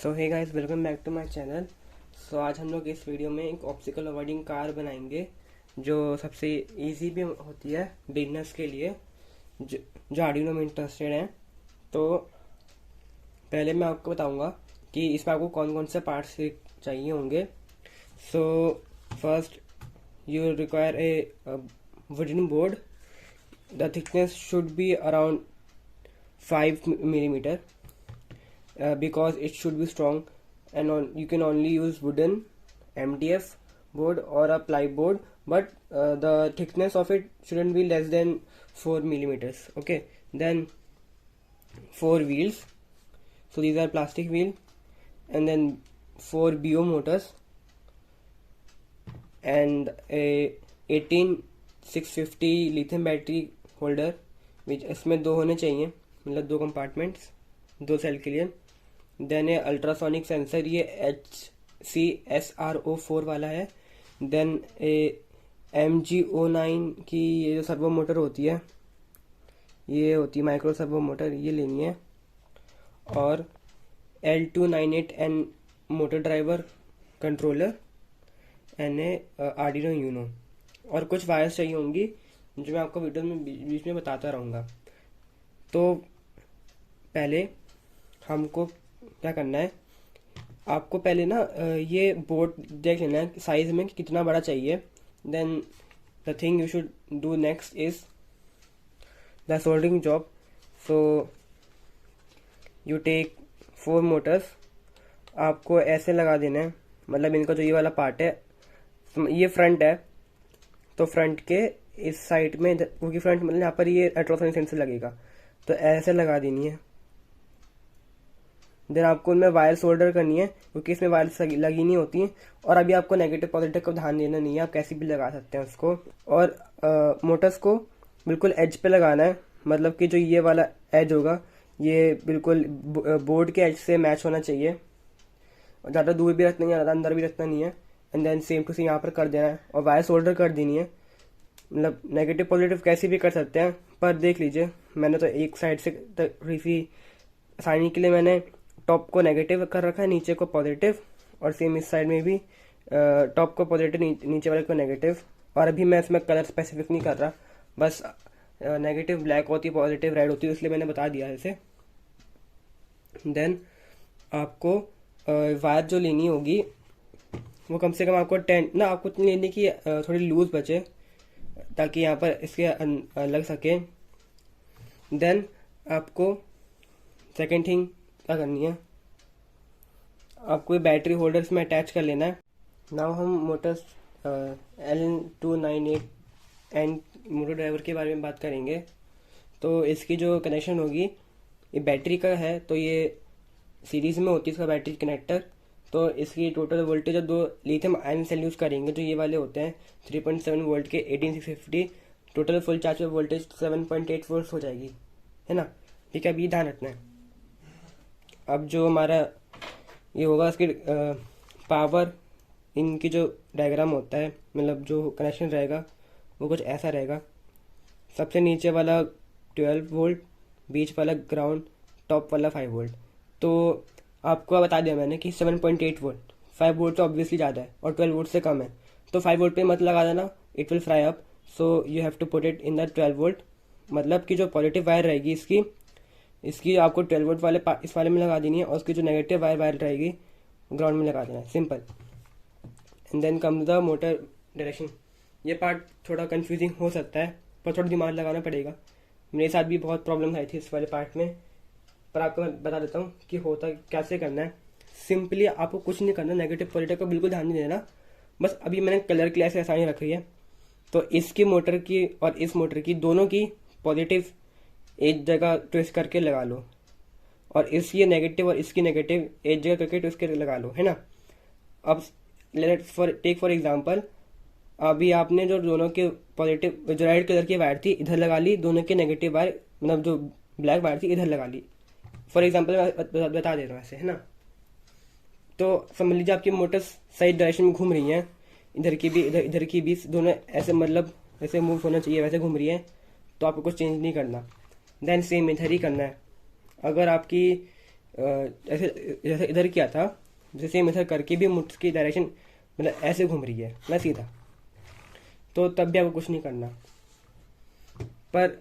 So hey guys, welcome back to my channel. So आज हम लोग इस वीडियो में एक ऑब्स्टिकल अवॉइडिंग कार बनाएंगे जो सबसे इजी भी होती है बिगनर्स के लिए जो आर्डिनो में इंटरेस्टेड हैं। तो पहले मैं आपको बताऊंगा कि इसमें आपको कौन कौन से पार्ट्स चाहिए होंगे। So first you require a wooden board. The thickness should be around 5 millimeter because it should be strong, and you can only use wooden MDF board or a ply board, but the thickness of it shouldn't be less than 4 millimeters. Okay, then 4 wheels, so these are plastic wheel, and then 4 BO motors and a 18650 lithium battery holder, which इसमें दो होने चाहिए, मतलब दो compartments दो cell के लिए। Then ए ultrasonic sensor, ये HCSRO4 वाला है। देन ए MGO9 की ये जो सर्वो मोटर होती है, ये होती है माइक्रो सर्वो मोटर, ये लेनी है। और L298N motor driver controller and a Arduino Uno. और कुछ वायर्स चाहिए होंगी जो मैं आपको वीडियो में बीच में बताता रहूँगा। तो पहले हमको क्या करना है, आपको पहले ना ये बोर्ड देख लेना है साइज में कि कितना बड़ा चाहिए। Then the thing you should do next is the soldering job. So you take 4 motors, आपको ऐसे लगा देना है, मतलब इनका जो ये वाला पार्ट है, ये फ्रंट है, तो फ्रंट के इस साइड में, क्योंकि फ्रंट मतलब यहाँ पर ये अल्ट्रासोनिक सेंसर लगेगा, तो ऐसे लगा देनी है। देन आपको उनमें वायर सोल्डर करनी है, क्योंकि इसमें वायर्स लगी नहीं होती हैं। और अभी आपको नेगेटिव पॉजिटिव का ध्यान देना नहीं है, आप कैसे भी लगा सकते हैं उसको। और मोटर्स को बिल्कुल एज पे लगाना है, मतलब कि जो ये वाला एज होगा ये बिल्कुल बोर्ड के एज से मैच होना चाहिए। ज़्यादा दूर भी रखना नहीं है, ज़्यादा अंदर भी रखना नहीं है। And then same to same यहाँ पर कर देना है और वायर सोल्डर कर देनी है। मतलब नेगेटिव पॉजिटिव कैसे भी कर सकते हैं, पर देख लीजिए मैंने तो एक साइड से इसी आसानी के लिए मैंने टॉप को नेगेटिव कर रखा है, नीचे को पॉजिटिव, और सेम इस साइड में भी टॉप को पॉजिटिव, नीचे वाले को नेगेटिव। और अभी मैं इसमें कलर स्पेसिफिक नहीं कर रहा, बस नेगेटिव ब्लैक होती है, पॉजिटिव रेड होती है, इसलिए मैंने बता दिया इसे। देन आपको वायर जो लेनी होगी वो कम से कम आपको 10 ना, आपको इतनी लेने की थोड़ी लूज बचे ताकि यहाँ पर इसके लग सके। देन आपको सेकेंड थिंग क्या करनी है, आपको ये बैटरी होल्डर्स में अटैच कर लेना है। नाउ हम मोटर्स L298N मोटर ड्राइवर के बारे में बात करेंगे। तो इसकी जो कनेक्शन होगी, ये बैटरी का है, तो ये सीरीज में होती है इसका बैटरी कनेक्टर। तो इसकी टोटल वोल्टेज दो लिथियम आयन सेल यूज़ करेंगे, जो ये वाले होते हैं 3.7 वोल्ट के 18650। टोटल फुल चार्ज पर वोल्टेज 7.8 वोल्ट हो जाएगी, है ना। ठीक है, अब ये ध्यान रखना है। अब जो हमारा ये होगा, इसकी पावर, इनकी जो डायग्राम होता है, मतलब जो कनेक्शन रहेगा वो कुछ ऐसा रहेगा। सबसे नीचे वाला 12 वोल्ट, बीच वाला ग्राउंड, टॉप वाला 5 वोल्ट। तो आपको बता दिया मैंने कि 7.8 वोल्ट, 5 वोल्ट तो ऑब्वियसली ज़्यादा है और 12 वोल्ट से कम है, तो 5 वोल्ट पे मत लगा देना, it will fry up. So you have to put it in the 12 volt. मतलब कि जो पॉजिटिव वायर रहेगी इसकी आपको 12 वोल्ट वाले इस वाले में लगा देनी है, और उसकी जो नेगेटिव वायर रहेगी ग्राउंड में लगा देना है, simple. And then come the motor direction. ये पार्ट थोड़ा कंफ्यूजिंग हो सकता है, पर थोड़ा दिमाग लगाना पड़ेगा। मेरे साथ भी बहुत प्रॉब्लम आई थी इस वाले पार्ट में, पर आपको मैं बता देता हूँ कि होता कैसे करना है। सिंपली आपको कुछ नहीं करना, नेगेटिव पॉजिटिव को बिल्कुल ध्यान नहीं देना। बस अभी मैंने कलर की ऐसे आसानी रखी है, तो इसकी मोटर की और इस मोटर की दोनों की पॉजिटिव एक जगह ट्विस्ट करके लगा लो, और इसकी नेगेटिव और इसकी नेगेटिव एक जगह करके ट्विस्ट करके लगा लो, है ना। अब टेक फॉर एग्जांपल, अभी आपने जो दोनों के पॉजिटिव, जो रेड कलर की वायर थी इधर लगा ली, दोनों के नेगेटिव वायर, मतलब जो ब्लैक वायर थी इधर लगा ली। फॉर एग्जांपल मैं बता दे रहा हूँ ऐसे, है ना। तो समझ लीजिए आपकी मोटर्स सही डायरेक्शन में घूम रही हैं, इधर की भी इधर की भी, दोनों ऐसे, मतलब ऐसे मूव होना चाहिए, वैसे घूम रही है, तो आपको कुछ चेंज नहीं करना। देन सेम इधर ही करना है। अगर आपकी ऐसे जैसे इधर किया था, जैसे सेम इधर करके भी मोटर्स की डायरेक्शन मतलब ऐसे घूम रही है ना सीधा, तो तब भी आपको कुछ नहीं करना। पर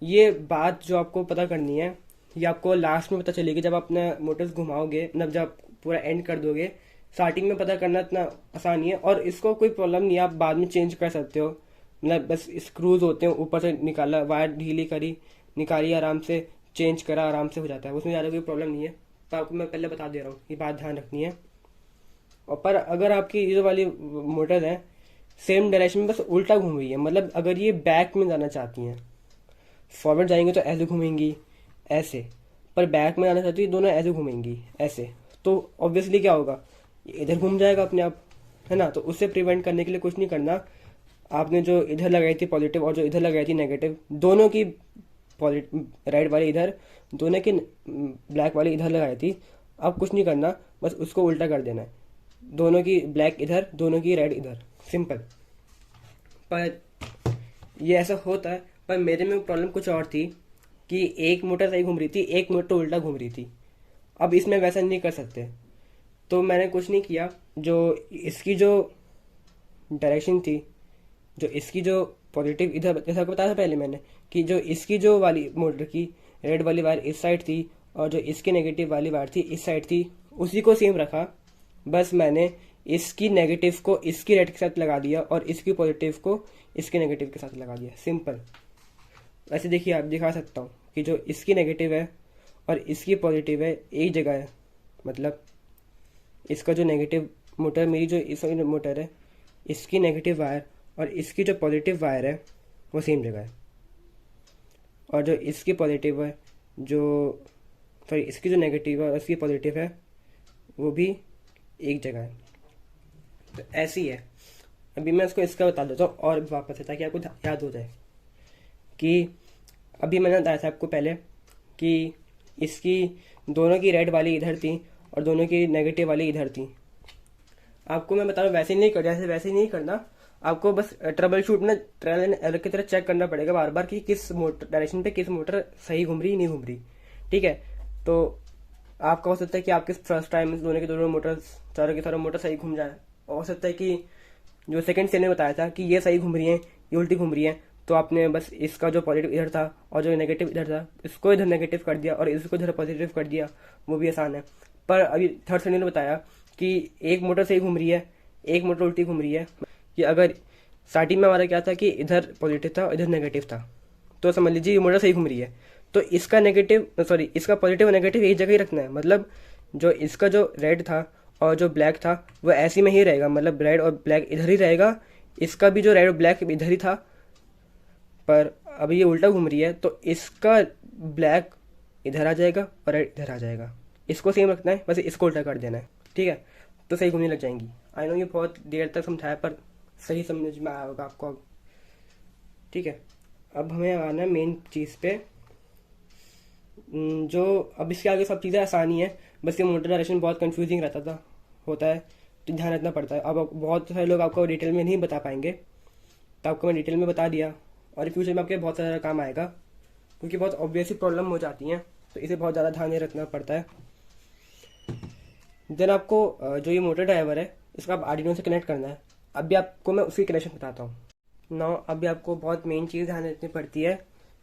ये बात जो आपको पता करनी है, ये आपको लास्ट में पता चलेगी जब आप अपना मोटर्स घुमाओगे, मतलब जब आप पूरा एंड कर दोगे। स्टार्टिंग में पता करना इतना आसान नहीं है, और इसको कोई प्रॉब्लम नहीं है, आप बाद में चेंज कर सकते हो। मतलब बस स्क्रूज होते हैं, ऊपर से निकाला, वायर ढीली करी, निकाली आराम से, चेंज करा, आराम से हो जाता है, उसमें ज़्यादा कोई प्रॉब्लम नहीं है। पर आपको मैं पहले बता दे रहा हूँ, ये बात ध्यान रखनी है। और पर अगर आपकी ये वाली मोटर है सेम डायरेक्शन में बस उल्टा घूम रही है, मतलब अगर ये बैक में जाना चाहती हैं, फॉरवर्ड जाएंगे तो ऐसे घूमेंगी ऐसे, पर बैक में जाना चाहती है दोनों ऐसे घूमेंगी ऐसे, तो ऑब्वियसली क्या होगा, ये इधर घूम जाएगा अपने आप, है ना। तो उससे प्रिवेंट करने के लिए कुछ नहीं करना, आपने जो इधर लगाई थी पॉजिटिव और जो इधर लगाई थी नेगेटिव, दोनों की रेड वाली इधर, दोनों की ब्लैक वाली इधर लगाई थी। अब कुछ नहीं करना, बस उसको उल्टा कर देना है, दोनों की ब्लैक इधर, दोनों की रेड इधर, सिंपल। पर ये ऐसा होता है, पर मेरे में प्रॉब्लम कुछ और थी कि एक मोटर सही घूम रही थी, एक मोटर उल्टा घूम रही थी। अब इसमें वैसा नहीं कर सकते, तो मैंने कुछ नहीं किया, जो इसकी जो डायरेक्शन थी, जो इसकी जो पॉजिटिव इधर, जैसा आपको बताया था पहले मैंने कि जो इसकी जो वाली मोटर की रेड वाली वायर इस साइड थी और जो इसकी नेगेटिव वाली वायर थी इस साइड थी, उसी को सेम रखा। बस मैंने इसकी नेगेटिव को इसकी रेड के साथ लगा दिया और इसकी पॉजिटिव को इसके नेगेटिव के साथ लगा दिया, सिंपल। ऐसे देखिए, आप दिखा सकता हूँ कि जो इसकी नेगेटिव है और इसकी पॉजिटिव है एक जगह है, मतलब इसका जो नेगेटिव मोटर, मेरी जो इस मोटर है, इसकी नेगेटिव वायर और इसकी जो पॉजिटिव वायर है वो सेम जगह है, और जो इसकी पॉजिटिव है, जो सॉरी इसकी जो नेगेटिव है और इसकी पॉजिटिव है वो भी एक जगह है। तो ऐसी है। अभी मैं इसको इसका बता देता हूँ और वापस से, ताकि आपको याद हो जाए कि अभी मैंने बताया था आपको पहले कि इसकी दोनों की रेड वाली इधर थी और दोनों की नेगेटिव वाली इधर थी। आपको मैं बता रहा हूँ वैसे नहीं कर, जैसे वैसे नहीं करना, आपको बस ट्रबल शूट में ट्रायल एंड एरर की तरह चेक करना पड़ेगा बार बार कि किस मोटर डायरेक्शन पे किस मोटर सही घूम रही नहीं घूम रही, ठीक है। तो आपका हो सकता है कि आपके फर्स्ट टाइम दोनों के दोनों मोटर, चारों की चारों मोटर सही घूम जाए, और हो सकता है कि जो सेकंड से ने बताया था कि ये सही घूम रही है, ये उल्टी घूम रही है, तो आपने बस इसका जो पॉजिटिव इधर था और जो नेगेटिव इधर था, इसको इधर नेगेटिव कर दिया और इसको इधर पॉजिटिव कर दिया, वो भी आसान है। पर अभी थर्ड से ने बताया कि एक मोटर सही घूम रही है, एक मोटर उल्टी घूम रही है, कि अगर स्टार्टिंग में हमारा क्या था कि इधर पॉजिटिव था और इधर नेगेटिव था, तो समझ लीजिए ये मोटर सही घूम रही है, तो इसका नेगेटिव सॉरी इसका पॉजिटिव और नेगेटिव एक जगह ही रखना है। मतलब जो इसका जो रेड था और जो ब्लैक था वो ऐसी में ही रहेगा, मतलब रेड और ब्लैक इधर ही रहेगा, इसका भी जो रेड और ब्लैक इधर ही था। पर अभी ये उल्टा घूम रही है तो इसका ब्लैक इधर आ जाएगा और रेड इधर आ जाएगा, इसको सेम रखना है, बस इसको उल्टा कर देना है, ठीक है। तो सही घूमने लग जाएंगी। आई नो ये बहुत देर तक समझाया, पर सही समझ में आया होगा आपको अब, ठीक है। अब हमें आना है मेन चीज़ पे, जो अब इसके आगे सब चीज़ें आसानी है, बस ये मोटर डायरेक्शन बहुत कंफ्यूजिंग रहता था, होता है, तो ध्यान रखना पड़ता है। अब बहुत सारे लोग आपको डिटेल में नहीं बता पाएंगे, तो आपको मैं डिटेल में बता दिया, और फ्यूचर में आपके बहुत सारा काम आएगा, क्योंकि बहुत ऑब्वियस प्रॉब्लम हो जाती हैं, तो इसे बहुत ज़्यादा ध्यान रखना पड़ता है। देन आपको जो ये मोटर ड्राइवर है इसका आप आर्डिनो से कनेक्ट करना है। अभी आपको मैं उसकी कनेक्शन बताता हूँ ना। अभी आपको बहुत मेन चीज़ ध्यान रखनी पड़ती है,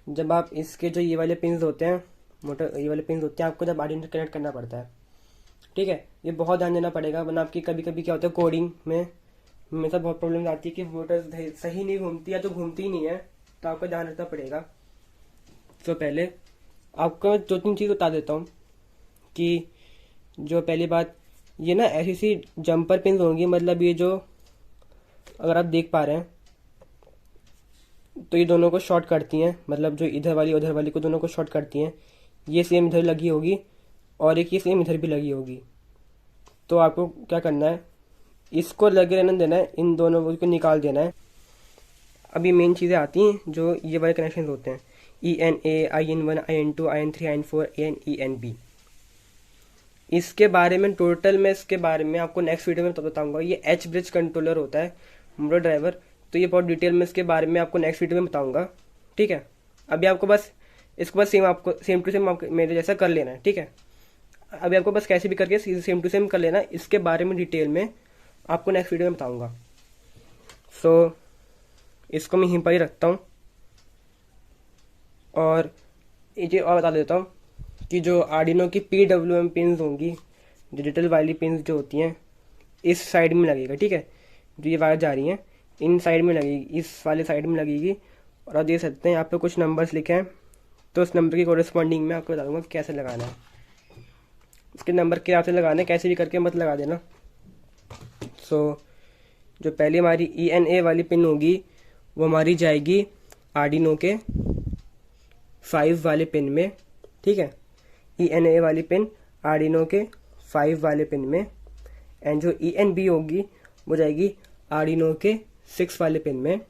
जब आप इसके जो ये वाले पिंस होते हैं, मोटर ये वाले पिंस होते हैं, आपको जब आर्डिनो से कनेक्ट करना पड़ता है, ठीक है। ये बहुत ध्यान देना पड़ेगा, वरना आपकी कभी कभी क्या होता है कोडिंग में हमेशा बहुत प्रॉब्लम आती है कि मोटर सही नहीं घूमती या तो घूमती ही नहीं है, तो आपको ध्यान रखना पड़ेगा। तो पहले आपको 2-3 चीज़ बता देता हूँ कि जो पहली बात, ये ना ऐसी सी जंपर पिन होंगी, मतलब ये जो अगर आप देख पा रहे हैं तो ये दोनों को शॉर्ट करती हैं, मतलब जो इधर वाली उधर वाली को दोनों को शॉर्ट करती हैं। ये सेम इधर लगी होगी और एक ये सेम इधर भी लगी होगी। तो आपको क्या करना है, इसको लगे रहने देना है, इन दोनों को निकाल देना है। अभी मेन चीज़ें आती हैं जो ये वाले कनेक्शन होते हैं, ENA, IN1, IN2, IN3, IN4, AN, ENB। इसके बारे में टोटल में इसके बारे में आपको नेक्स्ट वीडियो में तो बताऊंगा। ये H ब्रिज कंट्रोलर होता है मोटर ड्राइवर, तो ये बहुत डिटेल में इसके बारे में आपको नेक्स्ट वीडियो में बताऊंगा, ठीक है। अभी आपको बस इसको बस सेम टू सेम आपको मेरे जैसा कर लेना है, ठीक है। अभी आपको बस कैसे भी करके सेम टू सेम कर लेना, इसके बारे में डिटेल में आपको नेक्स्ट वीडियो में बताऊंगा। सो इसको मैं यहीं पर ही रखता हूँ, और ये और बता देता हूँ कि जो आर्डिनो की PWM पिन्स होंगी, डिजिटल वाली पिन्स जो होती हैं, इस साइड में लगेगा, ठीक है। जो ये वायर जा रही हैं इन साइड में लगेगी, इस वाले साइड में लगेगी। और आप देख सकते हैं यहाँ पे कुछ नंबर्स लिखे हैं, तो उस नंबर की कोरेस्पॉन्डिंग में आपको बता दूंगा कैसे लगाना है। इसके नंबर के हिसाब से लगाना है, कैसे भी करके मत लगा देना। सो जो पहले हमारी ENA वाली पिन होगी वो हमारी जाएगी आर्डिनो के 5 वाले पिन में, ठीक है। ENA वाली पिन आर्डिनो के 5 वाले पिन में, एंड जो ENB होगी वो जाएगी आर्डिनो के 6 वाले पिन में,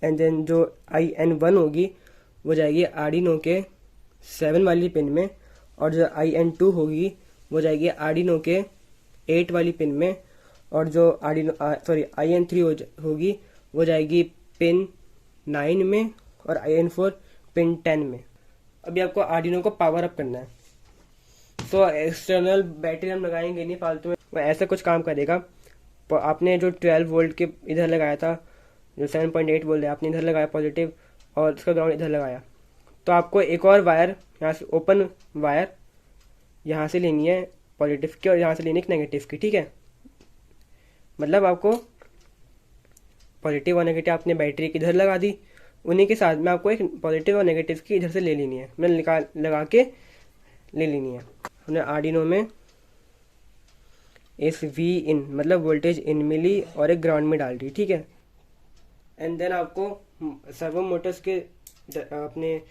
एंड देन जो IN1 होगी वो जाएगी आर्डिनो के 7 वाली पिन में, और जो IN2 होगी वो जाएगी आर्डिनो के 8 वाली पिन में, और जो IN3 होगी वो जाएगी पिन 9 में, और IN4 पिन 10 में। अभी आपको आर्डिनो को पावर अप करना है। सो एक्सटर्नल बैटरी हम लगाएंगे नहीं फालतू में, वो ऐसा कुछ काम करेगा। तो आपने जो 12 वोल्ट के इधर लगाया था, जो 7.8 वोल्ट है, आपने इधर लगाया पॉजिटिव, और इसका ग्राउंड इधर लगाया। तो आपको एक और वायर यहाँ से, ओपन वायर यहाँ से लेनी है पॉजिटिव की, और यहाँ से लेनी है नेगेटिव की, ठीक है। मतलब आपको पॉजिटिव और नेगेटिव आपने बैटरी की इधर लगा दी, उन्हीं के साथ में आपको एक पॉजिटिव और नेगेटिव की इधर से ले लेनी है, मैंने लगा के ले लेनी है। हमने आर्डिनो में इस V इन मतलब वोल्टेज इन में ली और एक ग्राउंड में डाल दी, ठीक है। एंड देन आपको सर्वो मोटर्स के अपने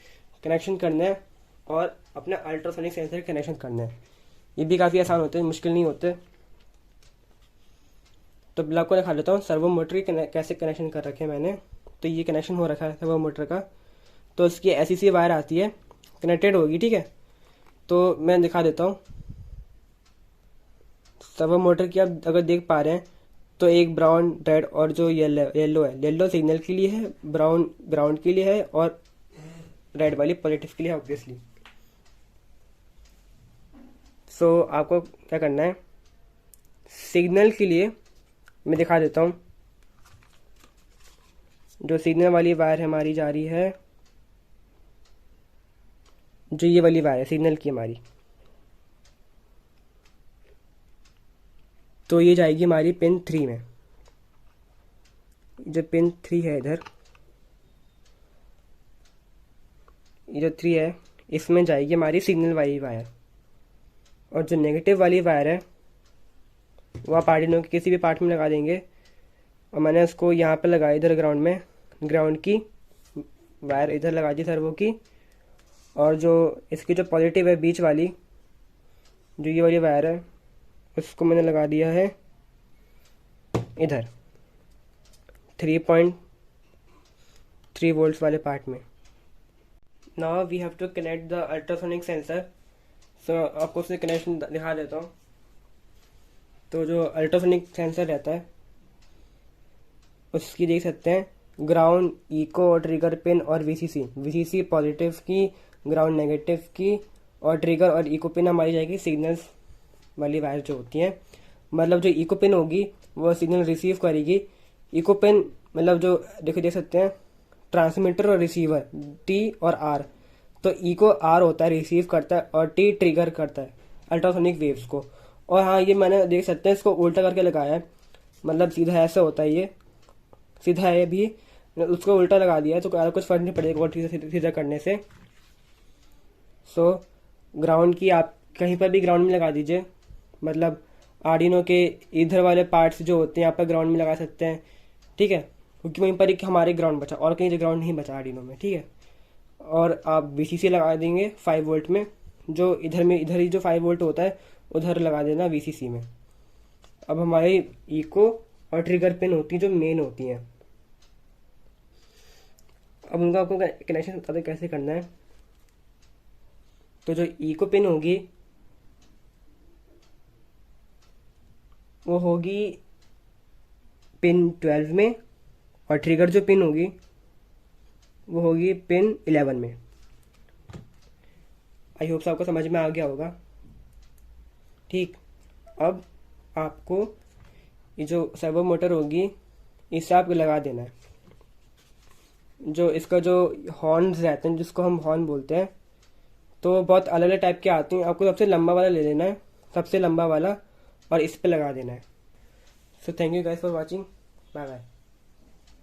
कनेक्शन करना है, और अपने अल्ट्रासोनिक सेंसर कनेक्शन करना है। ये भी काफ़ी आसान होते हैं, मुश्किल नहीं होते। तो ब्लॉक को दिखा देता हूँ, सर्वो मोटर की कैसे कनेक्शन कर रखे हैं मैंने। तो ये कनेक्शन हो रखा है सर्वो मोटर का, तो इसकी ऐसी सी वायर आती है, कनेक्टेड होगी, ठीक है। तो मैं दिखा देता हूँ सर्वो मोटर की। आप अगर देख पा रहे हैं तो एक ब्राउन, रेड और जो येलो है, येलो सिग्नल के लिए है, ब्राउन ग्राउंड के लिए है, और रेड वाली पॉजिटिव के लिए है ऑब्वियसली। सो आपको क्या करना है, सिग्नल के लिए मैं दिखा देता हूँ। जो सिग्नल वाली वायर हमारी जा रही है, जो ये वाली वायर है सिग्नल की हमारी, तो ये जाएगी हमारी पिन 3 में। जो पिन 3 है इधर, ये जो 3 है इसमें जाएगी हमारी सिग्नल वाली वायर, और जो नेगेटिव वाली वायर है वो आप आर्डिनो के किसी भी पार्ट में लगा देंगे। और मैंने उसको यहाँ पे लगाई इधर ग्राउंड में, ग्राउंड की वायर इधर लगा दी सर्वो की, और जो इसकी जो पॉजिटिव है बीच वाली, जो ये वाली वायर है, उसको मैंने लगा दिया है इधर 3.3 वोल्ट्स वाले पार्ट में। Now we have to connect the ultrasonic sensor. So आपको उससे कनेक्शन दिखा देता हूँ। तो जो अल्ट्रासोनिक सेंसर रहता है उसकी देख सकते हैं ग्राउंड, इको और ट्रिगर पिन और VCC पॉजिटिव की, ग्राउंड नेगेटिव की, और ट्रिगर और इको पिन हमारी जाएगी सिग्नल्स वाली वायर जो होती हैं। मतलब जो इको पिन होगी वो सिग्नल रिसीव करेगी। इको पिन मतलब जो देख सकते हैं ट्रांसमीटर और रिसीवर T और R। तो इको R होता है, रिसीव करता है, और T ट्रिगर करता है अल्ट्रासोनिक वेव्स को। और हाँ, ये मैंने देख सकते हैं इसको उल्टा करके लगाया है, मतलब सीधा ऐसा होता है, ये सीधा है भी, उसको उल्टा लगा दिया है, तो कुछ फर्क नहीं पड़ेगा और सीधा करने से। सो ग्राउंड की आप कहीं पर भी ग्राउंड में लगा दीजिए, मतलब आर्डिनो के इधर वाले पार्ट्स जो होते हैं यहाँ पर ग्राउंड में लगा सकते हैं, ठीक है, क्योंकि वहीं पर एक हमारे ग्राउंड बचा और कहीं ग्राउंड नहीं बचा आर्डिनो में, ठीक है। और आप VCC लगा देंगे 5 वोल्ट में, जो इधर ही जो 5 वोल्ट होता है उधर लगा देना VCC में। अब हमारी इको और ट्रिगर पिन होती है जो मेन होती हैं, अब उनका आपको कनेक्शन बता दें कैसे करना है। तो जो इको पिन होगी वो होगी पिन 12 में, और ट्रिगर जो पिन होगी वो होगी पिन 11 में। आई होप आपको समझ में आ गया होगा। ठीक। अब आपको ये जो सर्वो मोटर होगी इसे आपको लगा देना है। जो इसका जो हॉर्न्स रहते हैं जिसको हम हॉर्न बोलते हैं, तो बहुत अलग अलग टाइप के आते हैं। आपको सबसे लंबा वाला ले लेना है, सबसे लंबा वाला, और इस पे लगा देना है। So thank you guys for watching. Bye bye.